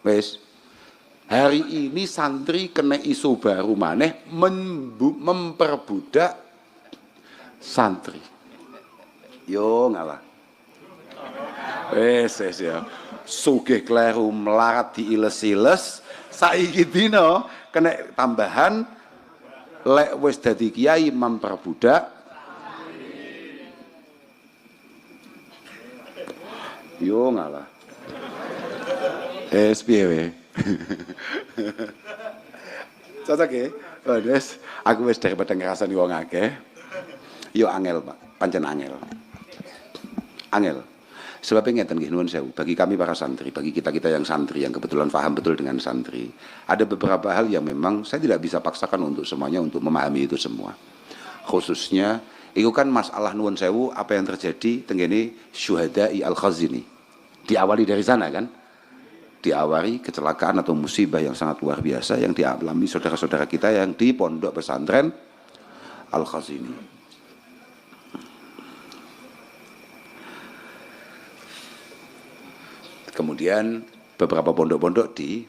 Wes. Hari ini santri kena isu baru maneh memperbudak santri. Yo ngalah. Wes ya. Sugih kleru melarat diiles-iles, saiki dina kena tambahan lek wis dadi kiai memperbudak. Yo ngalah. Piye we? Cocok ya? Wes, aku wis daripada ngrasani wong akeh. Yo angel, Pak. Pancen angel. Angel. Sebabnya ngeten nggih nuwun sewu, bagi kami para santri, bagi kita-kita yang santri yang kebetulan paham betul dengan santri, ada beberapa hal yang memang saya tidak bisa paksakan untuk semuanya untuk memahami itu semua. Khususnya itu kan masalah nuwun sewu apa yang terjadi tenggene syuhada'i al-Khazini. Diawali dari sana kan? Diawali kecelakaan atau musibah yang sangat luar biasa yang dialami saudara-saudara kita yang di pondok pesantren Al-Khazini. Kemudian beberapa pondok-pondok di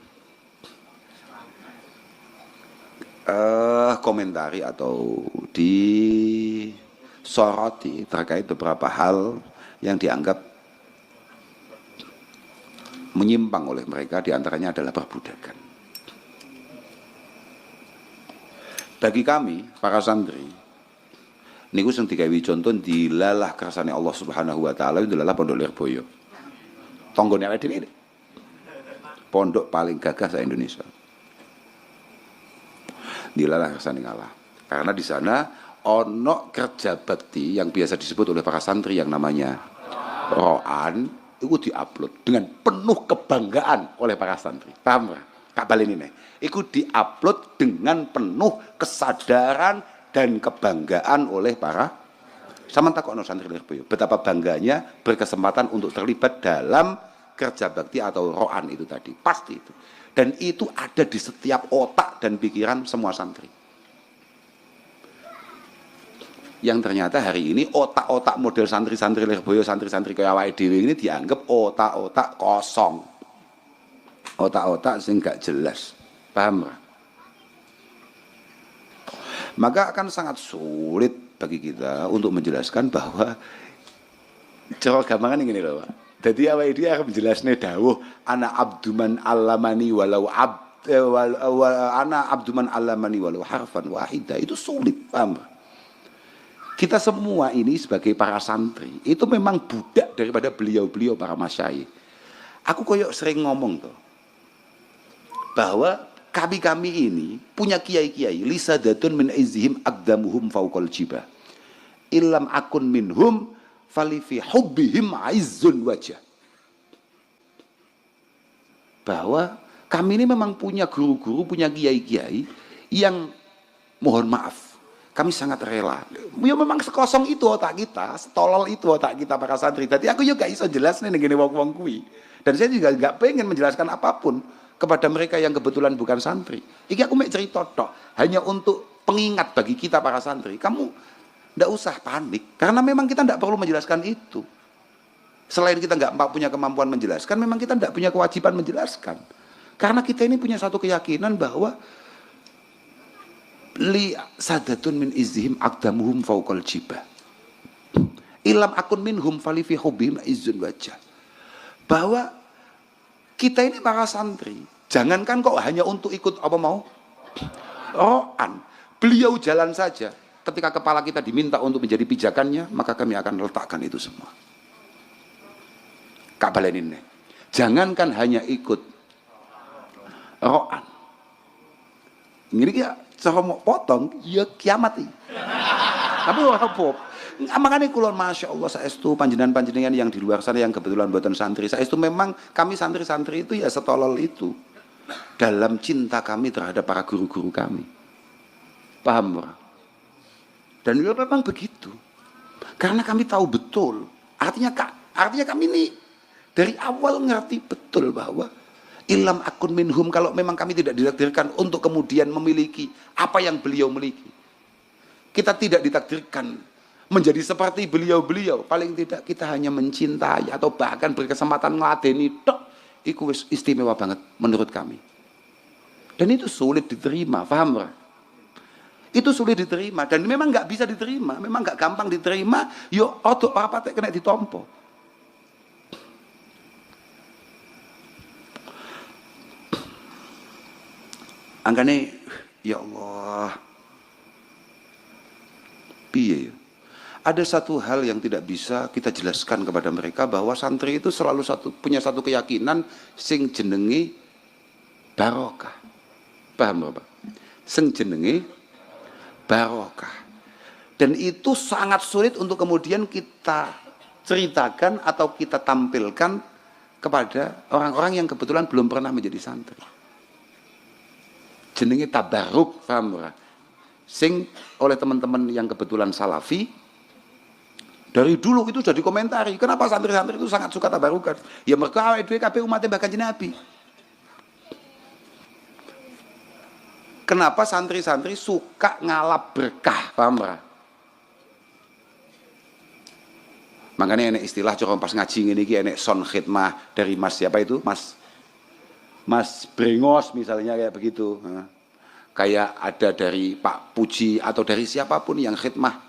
komentari atau disoroti terkait beberapa hal yang dianggap menyimpang oleh mereka, diantaranya adalah perbudakan. Bagi kami para santri niku sing digawe contoh dilalah kersane Allah Subhanahu wa taala dilalah Pondok Lirboyo. Tonggone awake dhewe. Pondok paling gagah se-Indonesia. Dilalah kersane ngalah. Karena di sana ono kerja bakti yang biasa disebut oleh para santri yang namanya roan, itu diupload dengan penuh kebanggaan oleh para santri. Paham nggak? Kak Balen ini. Itu diupload dengan penuh kesadaran dan kebanggaan oleh para sama takokno santri Lirboyo. Betapa bangganya berkesempatan untuk terlibat dalam kerja bakti atau roan itu tadi. Pasti itu. Dan itu ada di setiap otak dan pikiran semua santri. Yang ternyata hari ini otak-otak model santri-santri Lirboyo, santri-santri kaya awake dhewe ini dianggap otak-otak kosong. Otak-otak sing gak jelas. Paham gak? Maka akan sangat sulit bagi kita untuk menjelaskan bahwa cara gampangan ini loh, Pak. Jadi awake dhewe akan menjelasne dawuh ana abduman allamani walau ana abduman allamani walau harfan wahida. Itu sulit, paham? Kita semua ini sebagai para santri itu memang budak daripada beliau-beliau para masyayikh. Aku koyok sering ngomong tuh bahwa kami ini punya kiai-kiai lisadatun min izhim aqdamuhum fauqal jibah illam akun minhum fali fi hubbihim aizzun wajah. Bahwa kami ini memang punya guru-guru, punya kiai-kiai yang mohon maaf kami sangat rela. Ya memang sekosong itu otak kita, setolol itu otak kita para santri. Tadi aku juga iso jelas nih ngene wong-wong kuwi. Dan saya juga nggak pengen menjelaskan apapun kepada mereka yang kebetulan bukan santri. Iki aku mek cerita tok, hanya untuk pengingat bagi kita para santri. Kamu ndak usah panik, karena memang kita ndak perlu menjelaskan itu. Selain kita nggak punya kemampuan menjelaskan, memang kita ndak punya kewajiban menjelaskan. Karena kita ini punya satu keyakinan bahwa li sadatun min izhim aqdamuhum fauqal jibah ilam akun minhum fali fi hubbihim izzun wajah. Bahwa kita ini para santri, jangankan kok hanya untuk ikut apa mau roan, beliau jalan saja. Ketika kepala kita diminta untuk menjadi pijakannya, maka kami akan letakkan itu semua. Kak balenin nih. Jangankan hanya ikut roan. Ini ya cara mau potong, ya kiamat ini. Tapi apa? Makanya kulon masya Allah saestu panjenengan yang di luar sana yang kebetulan buatan santri, saestu memang kami santri-santri itu ya setolol itu dalam cinta kami terhadap para guru-guru kami. Paham? Dan itu memang begitu. Karena kami tahu betul. Artinya kami ini dari awal ngerti betul bahwa ilam akun minhum, kalau memang kami tidak ditakdirkan untuk kemudian memiliki apa yang beliau miliki. Kita tidak ditakdirkan menjadi seperti beliau-beliau. Paling tidak kita hanya mencintai atau bahkan berkesempatan ngeladeni tok. iku wis istimewa banget menurut kami. Dan itu sulit diterima, paham ora? Itu sulit diterima dan memang nggak bisa diterima, memang nggak gampang diterima. Yo odo apa tek kena ditompo. Angkane ya Allah. Piye ya? Ada satu hal yang tidak bisa kita jelaskan kepada mereka bahwa santri itu selalu punya satu keyakinan sing jenengi barokah. Paham Bapak? Sing jenengi barokah. Dan itu sangat sulit untuk kemudian kita ceritakan atau kita tampilkan kepada orang-orang yang kebetulan belum pernah menjadi santri. Jenenge tabaruk, paham ora? Sing oleh teman-teman yang kebetulan salafi dari dulu itu sudah dikomentari. Kenapa santri-santri itu sangat suka tabarukan? Ya mereka awake dhewe kabeh umatnya Mbah Kanjeng Nabi. Kenapa santri-santri suka ngalap berkah, paham ora? Makanya enek istilah coba pas ngaji ngene iki enek son khidmah dari Mas siapa itu? Mas Brengos misalnya kayak begitu. Kayak ada dari Pak Puji atau dari siapapun yang khidmah.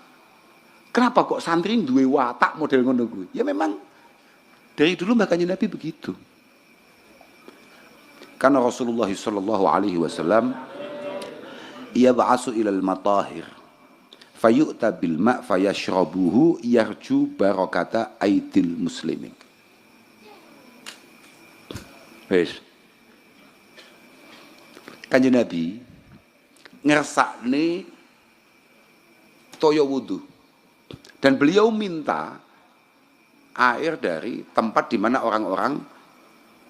Kenapa kok santri duwe watak model ngono kuwi? Ya memang dari dulu Mbah Kanjeng Nabi begitu. Karena Rasulullah sallallahu alaihi wasallam ia ba'asu ilal matahir fayu'ta bil ma' fayashrabuhu yarju barakata aidil muslimin. Wes. Kanjeng Nabi ngersakne toyo wudu dan beliau minta air dari tempat di mana orang-orang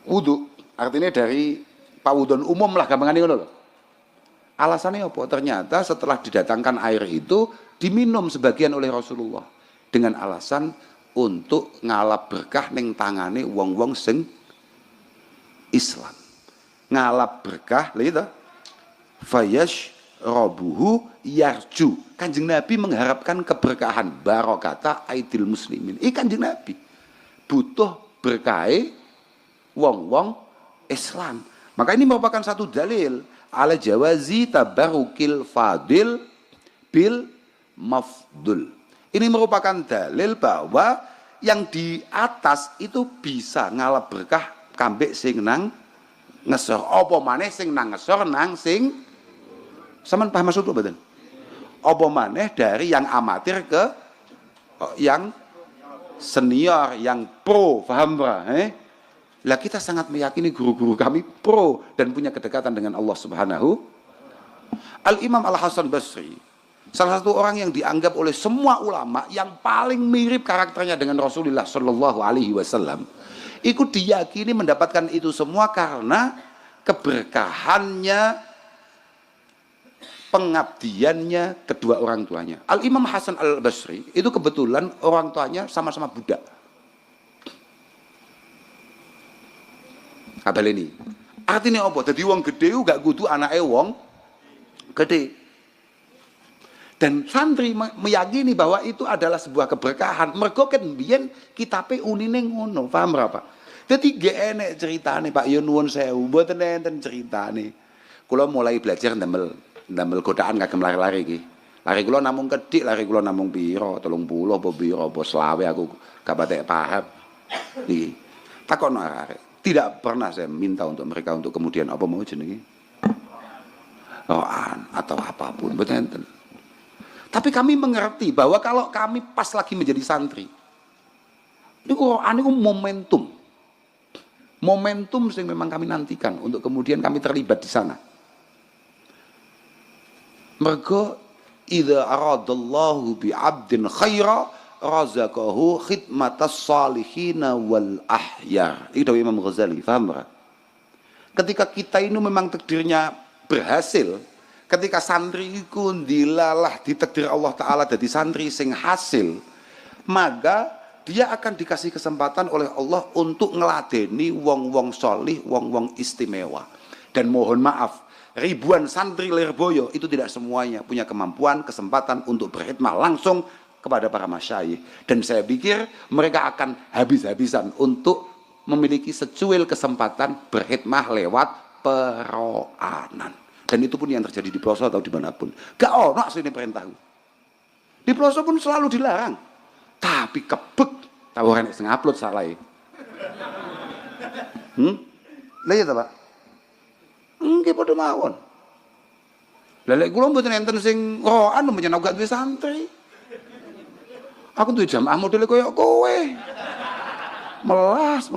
wudu, artinya dari pawudon umum lah gampangane ngono lho. Alasannya apa? Ternyata setelah didatangkan air itu diminum sebagian oleh Rasulullah dengan alasan untuk ngalap berkah ning tangane wong-wong sing Islam. Ngalap berkah lha itu fayash robuhu yarju. Kanjeng Nabi mengharapkan keberkahan barokata aidil muslimin. Kanjeng Nabi butuh berkahe wong-wong Islam. Maka ini merupakan satu dalil ala jawazi tabarukil fadil bil mafdul. Ini merupakan dalil bahwa yang di atas itu bisa ngalap berkah kambek sing nang ngesor. Apa maneh sing nang ngesor nang sing sampean paham maksudku mboten? Apa maneh dari yang amatir ke yang senior, yang pro, paham ora? Lah kita sangat meyakini guru-guru kami pro dan punya kedekatan dengan Allah Subhanahu. Al-Imam Al-Hasan Basri, salah satu orang yang dianggap oleh semua ulama yang paling mirip karakternya dengan Rasulullah Shallallahu Alaihi Wasallam, ikut diyakini mendapatkan itu semua karena keberkahannya, pengabdiannya kedua orang tuanya. Al-Imam Hasan Al-Basri itu kebetulan orang tuanya sama-sama budak. Abal ini artinya apa? Jadi wong gede gak kudu anake wong gede. Dan santri meyakini bahwa itu adalah sebuah keberkahan. Mergo kan biyen kitabe unine ngono, paham berapa? Dadi gak enek ceritane Pak, ya nuwun sewu, mboten enten ceritane. Kula mulai belajar ndamel godaan kagem lari-lari iki. Lari kula namung kedik, lari kula namung pira? 30 apa pira apa selawe aku gak patek paham. Niki. Takono arek. Tidak pernah saya minta untuk mereka untuk kemudian apa mau jenenge rohan atau apapun, betul. Tapi kami mengerti bahwa kalau kami pas lagi menjadi santri, ini rohan itu momentum yang memang kami nantikan untuk kemudian kami terlibat di sana. Mergo idza aradallahu bi 'abdin khaira razaqahu khidmatas salihina wal ahyar. Itu dari Imam Ghazali, paham enggak? Ketika kita ini memang takdirnya berhasil, ketika santri iku dilalah ditakdir Allah Ta'ala jadi santri sing hasil, maka dia akan dikasih kesempatan oleh Allah untuk ngeladeni wong-wong solih, wong-wong istimewa. Dan mohon maaf, ribuan santri Lirboyo itu tidak semuanya punya kemampuan, kesempatan untuk berkhidmah langsung kepada para masyayikh. Dan saya pikir mereka akan habis-habisan untuk memiliki secuil kesempatan berkhidmah lewat peroanan. Dan itu pun yang terjadi di pelosok atau dimanapun. Gak ono aslinya perintah. Di pelosok pun selalu dilarang. Tapi kebek tawaran sing upload salah. Lah ya ta, Pak? Nggih padha mawon. Lah lek kula mboten enten sing roan menyen aku gak duwe santri. Aku duwe jamaah modele koyo kowe. Melas.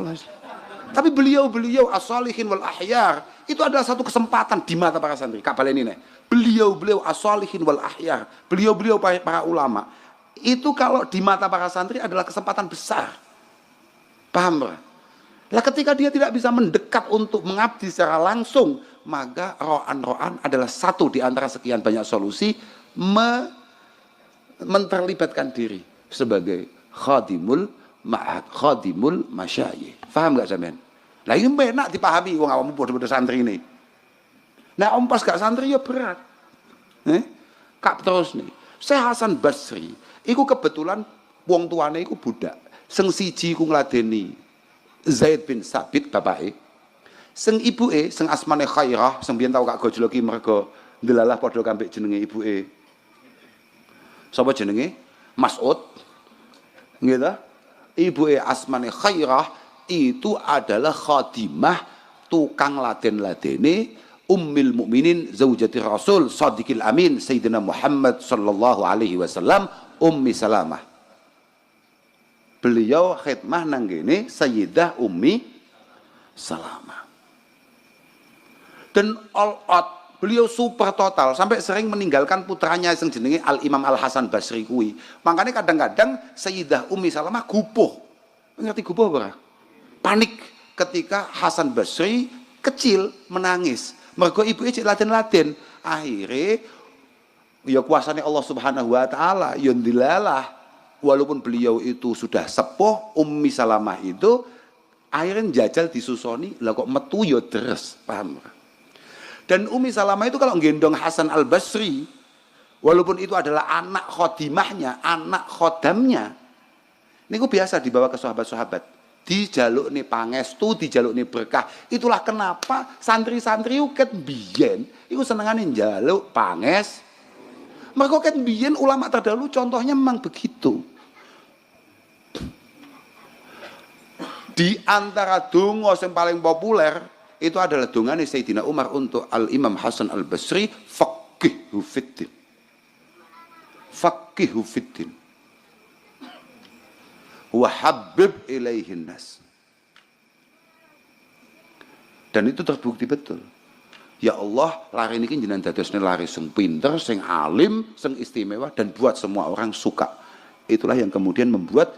Tapi beliau as-salihin wal ahyar itu adalah satu kesempatan di mata para santri. Kak baleni nih. Beliau as-salihin wal ahyar. Beliau para ulama. Itu kalau di mata para santri adalah kesempatan besar. Paham, Pak? Lah ketika dia tidak bisa mendekat untuk mengabdi secara langsung, maka ro'an adalah satu di antara sekian banyak solusi menterlibatkan diri sebagai khadimul ma'had, khadimul masyayikh. Paham gak sampean? Lah ini enak dipahami wong awakmu padha-padha santri ini. Nah om pas gak santri ya berat. Kak terus nih. Syekh Hasan Basri iku kebetulan wong tuane iku budak. Sing siji iku ngladeni Zaid bin Sabit bapake. Sing ibuke sing asmane Khairah, sing biyen tau Kak gojloki mergo ndelalah padha kambek jenenge ibuke. Sapa jenenge? Mas'ud. Nggih ta? Ibuke asmane Khairah itu adalah khadimah tukang laden-ladene Ummul Mukminin zaujati Rasul Shadiqil Amin Sayyidina Muhammad sallallahu alaihi wasallam Ummi Salamah. Beliau khidmah nang kene Sayyidah Ummi Salamah. Dan all out, beliau super total sampai sering meninggalkan putranya yang jenenge Al Imam Al Hasan Basri kuwi. Makanya kadang-kadang Sayyidah Ummi Salamah gupuh. Ngerti gupuh ora? Panik ketika Hasan Basri kecil menangis. Mergo ibuke cek laden-laden. Akhirnya ya kuasane Allah Subhanahu wa taala ya ndilalah walaupun beliau itu sudah sepuh, Ummi Salamah itu akhirnya jajal disusoni, lah kok metu ya deres, paham? Dan Ummi Salamah itu kalau gendong Hasan Al Basri, walaupun itu adalah anak khodimahnya, anak khodamnya, ini biasa dibawa ke sahabat-sahabat. Dijaluk nih pangestu, dijaluk nih berkah. Itulah kenapa santri-santri ket biyen iku senengane njaluk panges. Mergo ket biyen ulama terdahulu contohnya memang begitu. Di antara donga yang paling populer itu adalah dongane Sayyidina Umar untuk Al Imam Hasan Al Basri, faqihu fiddin. Faqihu fiddin. Wa habib ilaihin nas. Dan itu terbukti betul. Ya Allah, lari ini jenengan dadosne lari sing pinter, sing alim, sing istimewa dan buat semua orang suka. Itulah yang kemudian membuat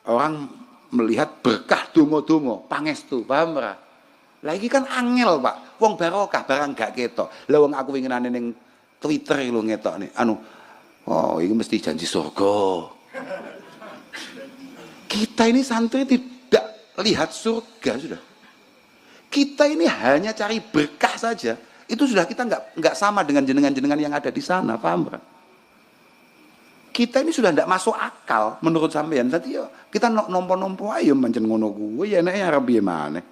orang melihat berkah donga-donga, pangestu, paham ora? Lah iki kan angel, Pak. Wong barokah barang gak ketok. Lah wong aku winginane ning Twitter lho ngetokne. Oh, ini mesti janji surga. Kita ini santri tidak lihat surga sudah. Kita ini hanya cari berkah saja. Itu sudah kita nggak sama dengan jenengan-jenengan yang ada di sana, paham kan? Kita ini sudah tidak masuk akal menurut sampean. Tadi ya kita nompo-nompo ayo mancen ngono kuwi ya nek arep piye maneh.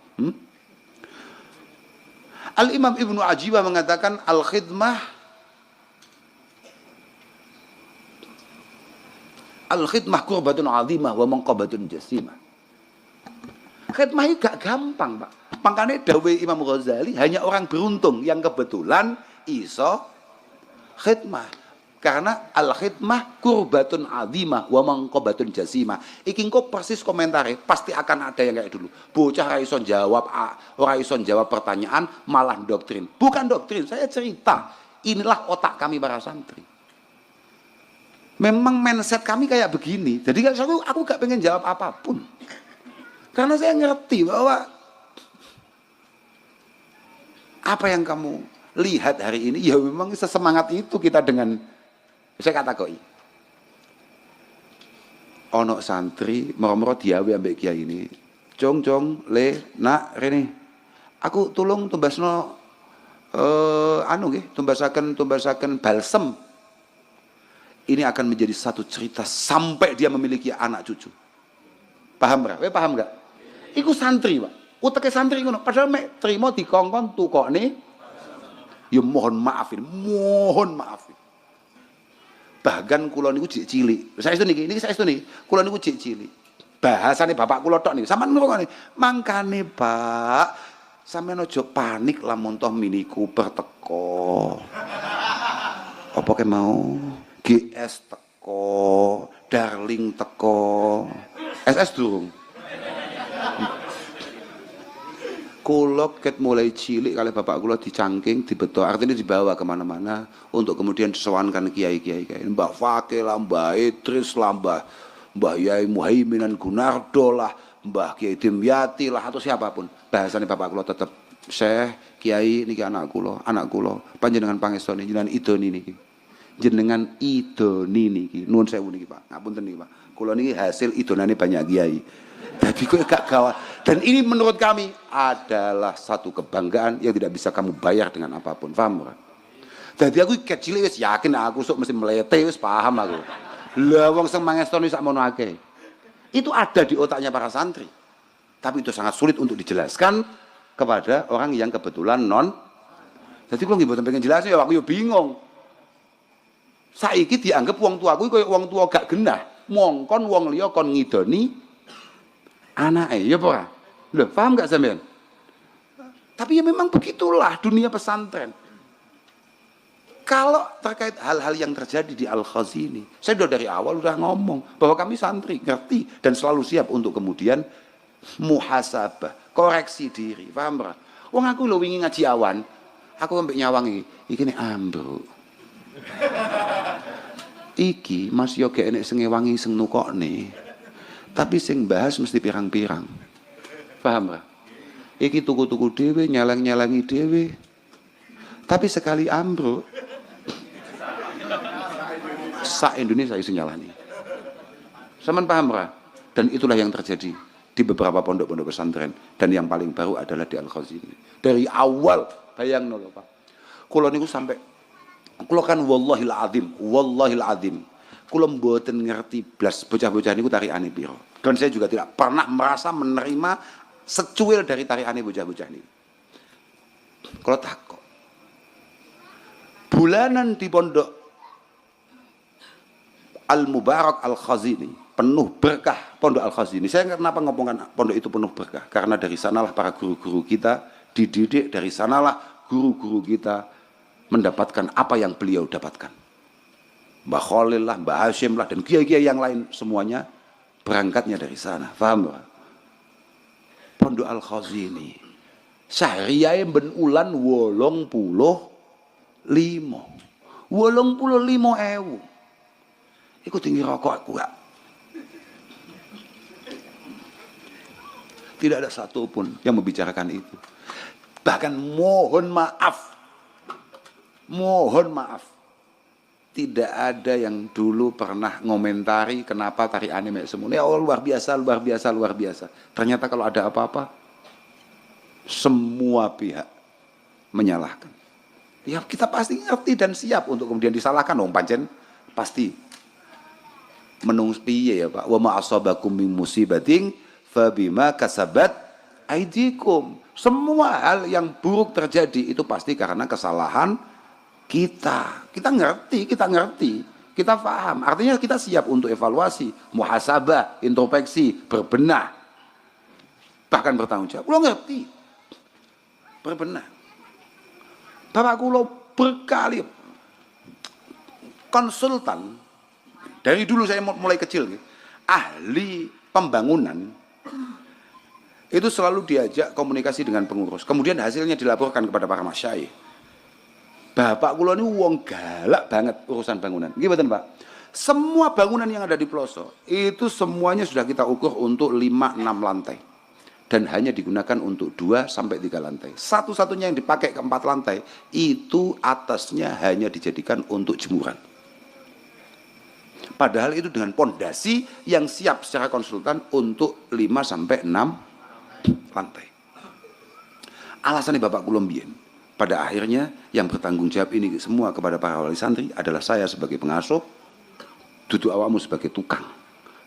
Al Imam Ibnu Ajiwa mengatakan al khidmah qurbatun azimah wa manqabatun jasimah. Khidmah itu gak gampang, Pak. Makanya dawe Imam Ghazali hanya orang beruntung yang kebetulan iso khidmah. Karena al-khidmah qurbatun azimah wa manqabatun jasimah. Iki engko persis komentare pasti akan ada yang kayak dulu. Bocah ora iso jawab pertanyaan malah doktrin. Bukan doktrin, saya cerita. Inilah otak kami para santri. Memang mindset kami kayak begini. Jadi aku gak pengen jawab apapun. Karena saya ngerti bahwa apa yang kamu lihat hari ini ya memang sesemangat itu kita dengan saya katakoi. Ono santri moro-moro diawe ambek kiai ini. Jong le nak rene. Aku tulung tumbasno tumbasaken balsem. Ini akan menjadi satu cerita sampai dia memiliki anak cucu. Paham enggak? Paham enggak? Iku santri, Pak. Uteke santri ngono. Padahal mek trimo dikongkon tukokne ya mohon maafin, mohon maafin. Bahkan kula niku jek cilik. Saestu niki saestu niki. Kula niku jek cilik. Bahasane bapak kula tok niki. Sampeyan ngrungokne. Mangkane, Pak, sampeyan aja panik lamun toh Mini Cooper teko. Apa ke mau? GS teko, Darling teko. SS durung. Kula ket mulai cilik kali bapak kula dicangking, dibeto, artinya dibawa kemana-mana untuk kemudian disowankan kiai-kiai. Mbah Fakih lah, Mbah Idris lah, Mbah Yai Muhaiminan Gunardo lah, Mbah Kiai Dimyati lah, atau siapapun. Bahasanya bapak kula tetap Syekh, Kiai niki anak kula, panjenengan pangestoni jenengan idoni niki. Jenengan idoni niki. Nuwun sewu niki, Pak. Ngapunten niki, Pak. Kula niki hasil idonane banyak kiai. Tapi kok gak gawat. Dan ini menurut kami adalah satu kebanggaan yang tidak bisa kamu bayar dengan apapun. Paham kan? Jadi aku kecil wis yakin aku sok mesti melete wis paham aku. Lah wong sing mangestoni sakmono akeh. Itu ada di otaknya para santri. Tapi itu sangat sulit untuk dijelaskan kepada orang yang kebetulan non. Jadi kalau nggih pengen jelasin ya aku yo bingung. Saiki dianggap wong tuaku koyo wong tua gak genah. Mongkon wong liya kon ngidoni anake, ya apa? Loh, paham gak sampean? Tapi ya memang begitulah dunia pesantren. Kalau terkait hal-hal yang terjadi di Al-Khazini, saya sudah dari awal udah ngomong bahwa kami santri ngerti dan selalu siap untuk kemudian muhasabah, koreksi diri, paham ora? Wong aku lho wingi ngaji awan, aku sampai nyawang iki nek ambruk. Iki Mas yo gek enek sing ngewangi sing nukokne. Tapi sing bahas mesti pirang-pirang. Paham gak? Iki tuku-tuku dhewe, nyalang-nyalangi dhewe. Tapi sekali ambruk, sak Indonesia iso nyalani. Saman paham gak? Dan itulah yang terjadi di beberapa pondok-pondok pesantren. Dan yang paling baru adalah di Al-Khazini. Dari awal, bayang lho Pak. Kula niku sampai, kula kan wallahil azim. Kula mboten ngerti blas bocah-bocah niku tarikane piro. Dan saya juga tidak pernah merasa menerima secuil dari tarikane bocah-bocah niku. Kula takok. Bulanan di pondok Al-Mubarak Al-Khazini, penuh berkah pondok Al-Khazini. Saya kenapa ngomongkan pondok itu penuh berkah? Karena dari sanalah para guru-guru kita dididik, dari sanalah guru-guru kita mendapatkan apa yang beliau dapatkan. Mbah Khalil lah, Mbah Hashim lah, dan kiai-kiai yang lain semuanya berangkatnya dari sana. Paham gak? Pondok Al-Khazini syahriyahe ben ulan 85. 85.000. Iku tinggi rokok aku gak. Tidak ada satupun yang membicarakan itu. Bahkan mohon maaf, tidak ada yang dulu pernah ngomentari kenapa tari anime semuanya. Oh luar biasa. Ternyata kalau ada apa-apa, semua pihak menyalahkan. Ya kita pasti ngerti dan siap untuk kemudian disalahkan. Dong pancen pasti menung piye ya Pak. Wa ma asabakum min musibatin fabima kasabat aidikum. Semua hal yang buruk terjadi itu pasti karena kesalahan kita ngerti, kita paham. Artinya kita siap untuk evaluasi, muhasabah, introspeksi, berbenah, bahkan bertanggung jawab. Kulo ngerti, berbenah. Bapak kulo berkali konsultan dari dulu saya mulai kecil, ahli pembangunan itu selalu diajak komunikasi dengan pengurus. Kemudian hasilnya dilaporkan kepada para masyayikh. Bapak kula ini wong galak banget urusan bangunan. Gimana Pak? Semua bangunan yang ada di pelosok itu semuanya sudah kita ukur untuk 5-6 lantai. Dan hanya digunakan untuk 2-3 lantai. Satu-satunya yang dipakai ke 4 lantai itu atasnya hanya dijadikan untuk jemuran. Padahal itu dengan pondasi yang siap secara konsultan untuk 5-6 lantai. Alasannya Bapak kula mbiyen. Pada akhirnya yang bertanggung jawab ini semua kepada para wali santri adalah saya sebagai pengasuh, duduk awakmu sebagai tukang.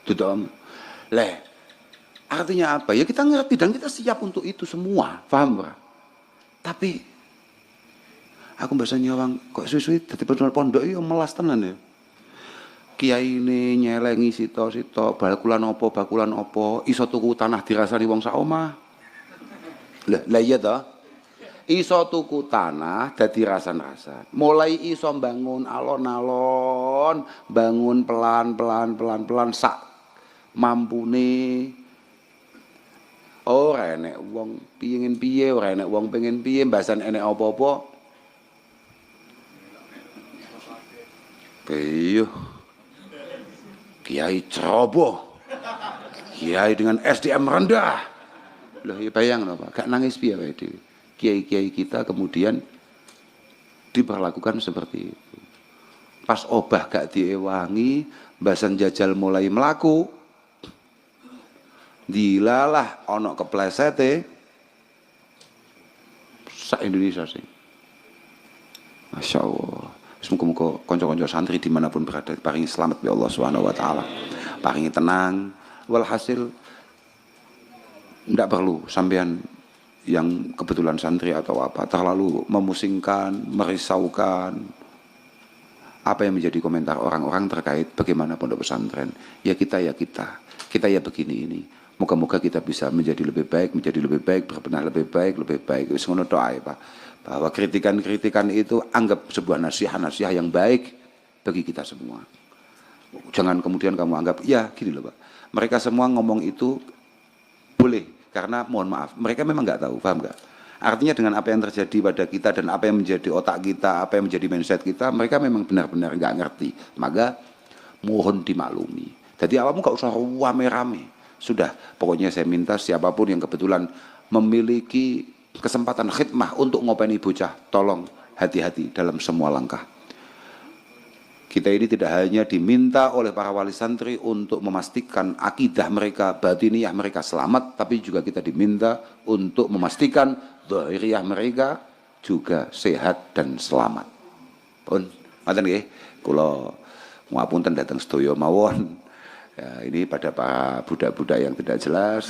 Duduk awakmu. Artinya apa? Ya kita ngerti dan kita siap untuk itu semua, paham Pak? Tapi aku bahasanya orang kok suwi-suwi dadi pondok iki melas tenan ya. Kiai ini nyelengi sito-sito bakulan opo iso tuku tanah dirasani wong sak omah. Lah iya toh? Iso tuku tanah dadi rasan-rasan. Mulai iso bangun alon-alon, bangun pelan-pelan sak mampune. Ora enek wong pengin piye, ora enek wong pengen piye, mbasan enek apa-apa. Iya. Kiai ceroboh. Kiai dengan SDM rendah. Loh, ya bayang Pak, gak nangis piye wae dhewe. Kiai-kiai kita kemudian diperlakukan seperti itu. Pas obah gak diewangi, mbasan jajal mulai melaku. Dilalah ono keplesete sak Indonesia sih. Masya Allah. Semoga konco-konco santri dimanapun berada paringi selamat ya Allah Subhanahu Wa Taala. Paringi tenang. Walhasil tidak perlu sampean yang kebetulan santri atau apa terlalu memusingkan, merisaukan apa yang menjadi komentar orang-orang terkait bagaimana pondok pesantren. Ya kita ya begini ini. Moga-moga kita bisa menjadi lebih baik, berbenah lebih baik. Wis ngono tok ae, Pak. Bahwa kritikan-kritikan itu anggap sebuah nasihat yang baik bagi kita semua. Jangan kemudian kamu anggap, ya gini loh Pak. Mereka semua ngomong itu boleh, karena mohon maaf, mereka memang nggak tahu, paham nggak? Artinya dengan apa yang terjadi pada kita dan apa yang menjadi otak kita, apa yang menjadi mindset kita, mereka memang benar-benar nggak ngerti. Maka mohon dimaklumi. Jadi awakmu nggak usah rame-rame. Sudah, pokoknya saya minta siapapun yang kebetulan memiliki kesempatan khidmah untuk ngopeni bocah, tolong hati-hati dalam semua langkah. Kita ini tidak hanya diminta oleh para wali santri untuk memastikan akidah mereka, batiniyah mereka selamat, tapi juga kita diminta untuk memastikan dhahiriyah mereka juga sehat dan selamat. Pun, ngoten nggih, kula ngapunten dateng sedaya mawon. Ya, ini pada para budak-budak yang tidak jelas.